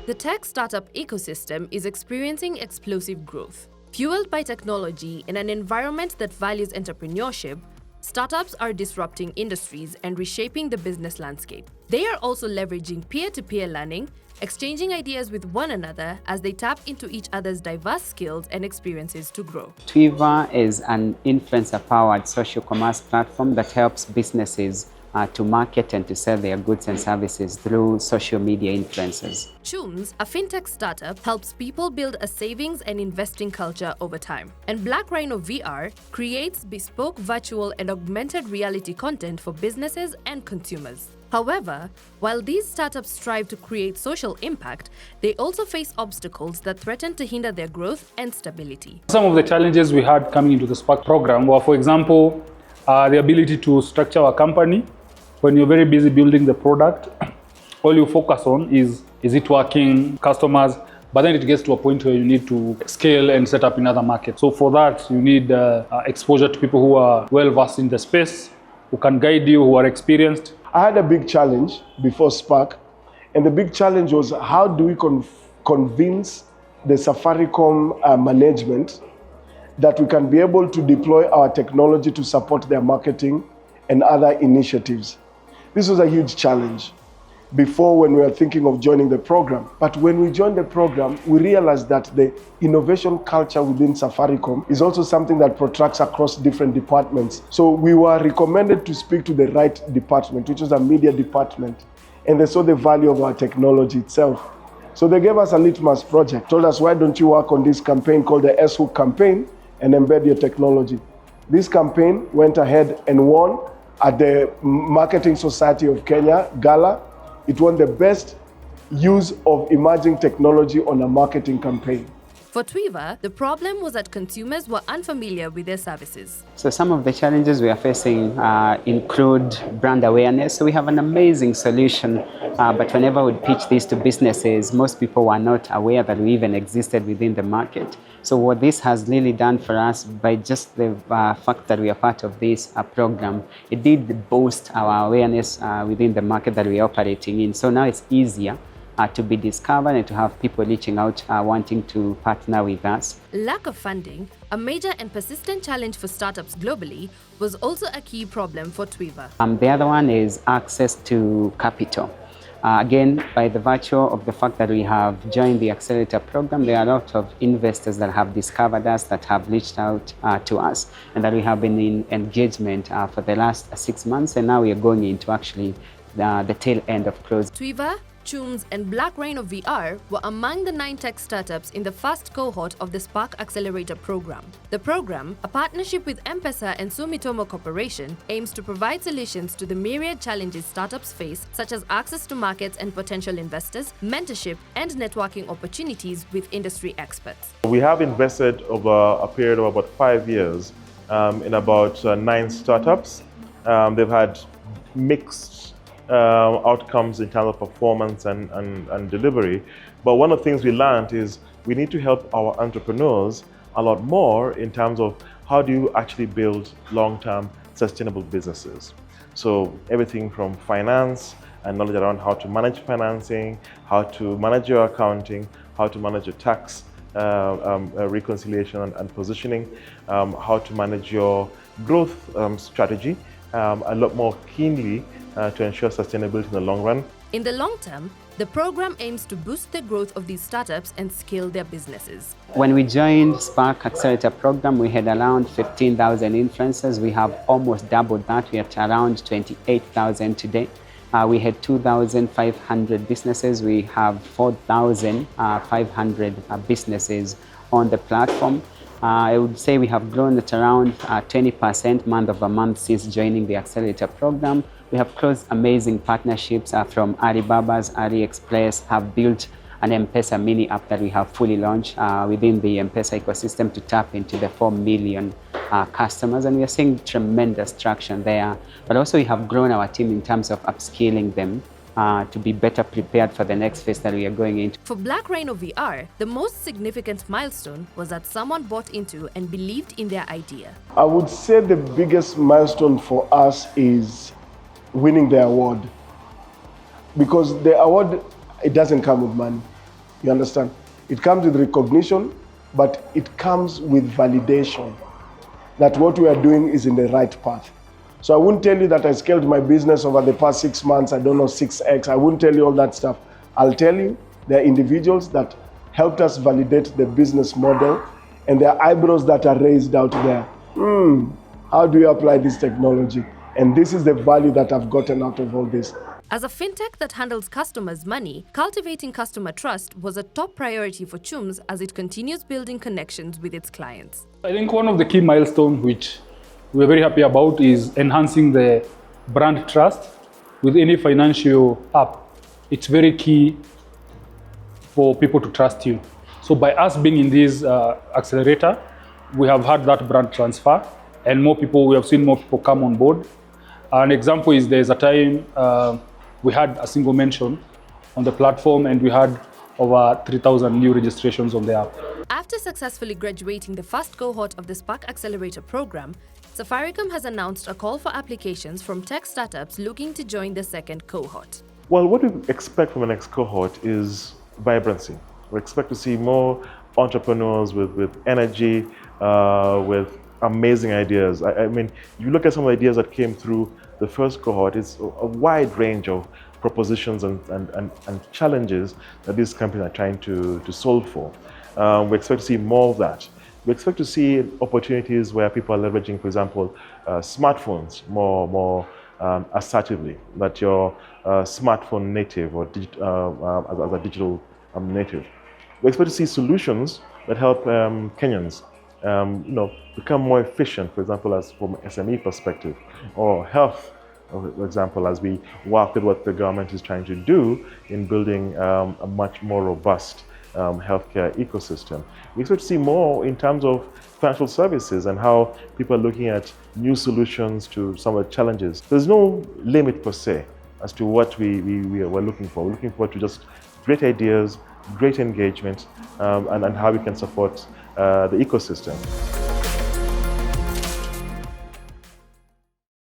The tech startup ecosystem is experiencing explosive growth. Fueled by technology in an environment that values entrepreneurship, startups are disrupting industries and reshaping the business landscape. They are also leveraging peer-to-peer learning, exchanging ideas with one another as they tap into each other's diverse skills and experiences to grow. Twiva is an influencer-powered social commerce platform that helps businesses to market and to sell their goods and services through social media influencers. Chumz, a fintech startup, helps people build a savings and investing culture over time. And Black Rhino VR creates bespoke virtual and augmented reality content for businesses and consumers. However, while these startups strive to create social impact, they also face obstacles that threaten to hinder their growth and stability. Some of the challenges we had coming into the Spark program were, for example, the ability to structure our company. When you're very busy building the product, all you focus on is it working, customers, but then it gets to a point where you need to scale and set up in other markets. So for that, you need exposure to people who are well versed in the space, who can guide you, who are experienced. I had a big challenge before Spark, and the big challenge was how do we convince the Safaricom management that we can be able to deploy our technology to support their marketing and other initiatives. This was a huge challenge before when we were thinking of joining the program. But when we joined the program, we realized that the innovation culture within Safaricom is also something that protracts across different departments. So we were recommended to speak to the right department, which was a media department, and they saw the value of our technology itself. So they gave us a litmus project, told us, why don't you work on this campaign called the S-Hook campaign and embed your technology. This campaign went ahead and won at the Marketing Society of Kenya Gala. It won the best use of emerging technology on a marketing campaign. For Twiva, the problem was that consumers were unfamiliar with their services. So some of the challenges we are facing include brand awareness. So we have an amazing solution, but whenever we pitch this to businesses, most people were not aware that we even existed within the market. So what this has really done for us, by just the fact that we are part of this program, it did boost our awareness within the market that we are operating in. So now it's easier to be discovered and to have people reaching out wanting to partner with us. Lack of funding, a major and persistent challenge for startups globally, was also a key problem for Twiva. The other one is access to capital. Again, by the virtue of the fact that we have joined the Accelerator program, there are a lot of investors that have discovered us, that have reached out to us, and that we have been in engagement for the last 6 months, and now we are going into actually the tail end of close. Twiva, Chumz, and Black Rhino VR were among the 9 tech startups in the first cohort of the Spark Accelerator program. The program, a partnership with M-Pesa and Sumitomo Corporation, aims to provide solutions to the myriad challenges startups face, such as access to markets and potential investors, mentorship, and networking opportunities with industry experts. We have invested over a period of about 5 years in about 9 startups. They've had mixed outcomes in terms of performance and delivery. But one of the things we learned is we need to help our entrepreneurs a lot more in terms of how do you actually build long-term sustainable businesses. So everything from finance and knowledge around how to manage financing, how to manage your accounting, how to manage your tax reconciliation and positioning, how to manage your growth strategy a lot more keenly to ensure sustainability in the long run. In the long term, the program aims to boost the growth of these startups and scale their businesses. When we joined Spark Accelerator program, we had around 15,000 influencers. We have almost doubled that. We are at around 28,000 today. We had 2,500 businesses. We have 4,500 businesses on the platform. I would say we have grown at around 20% month over month since joining the Accelerator program. We have closed amazing partnerships from Alibaba's AliExpress, have built an M-Pesa mini app that we have fully launched within the M-Pesa ecosystem to tap into the 4 million customers, and we are seeing tremendous traction there. But also we have grown our team in terms of upskilling them to be better prepared for the next phase that we are going into. For Black Rhino VR, the most significant milestone was that someone bought into and believed in their idea. I would say the biggest milestone for us is winning the award. Because the award, it doesn't come with money. You understand? It comes with recognition, but it comes with validation that what we are doing is in the right path. So I wouldn't tell you that I scaled my business over the past 6 months, I don't know, 6x. I wouldn't tell you all that stuff. I'll tell you there are individuals that helped us validate the business model, and there are eyebrows that are raised out there. How do you apply this technology? And this is the value that I've gotten out of all this. As a fintech that handles customers' money, cultivating customer trust was a top priority for Chumz as it continues building connections with its clients. I think one of the key milestones which we're very happy about is enhancing the brand trust with any financial app. It's very key for people to trust you. So by us being in this accelerator, we have had that brand transfer, and we have seen more people come on board. An example is there's a time we had a single mention on the platform, and we had over 3,000 new registrations on the app. After successfully graduating the first cohort of the Spark Accelerator program, Safaricom has announced a call for applications from tech startups looking to join the second cohort. Well, what we expect from the next cohort is vibrancy. We expect to see more entrepreneurs with energy, with amazing ideas. I mean, you look at some of the ideas that came through the first cohort, it's a wide range of propositions and challenges that these companies are trying to solve for. We expect to see more of that. We expect to see opportunities where people are leveraging, for example, smartphones more assertively, that you're smartphone native or as a digital native. We expect to see solutions that help Kenyans become more efficient, for example, as from an SME perspective, or health, for example, as we work with what the government is trying to do in building a much more robust healthcare ecosystem. We expect to see more in terms of financial services and how people are looking at new solutions to some of the challenges. There's no limit per se as to what we're looking for. We're looking forward to just great ideas, great engagement, and how we can support the ecosystem.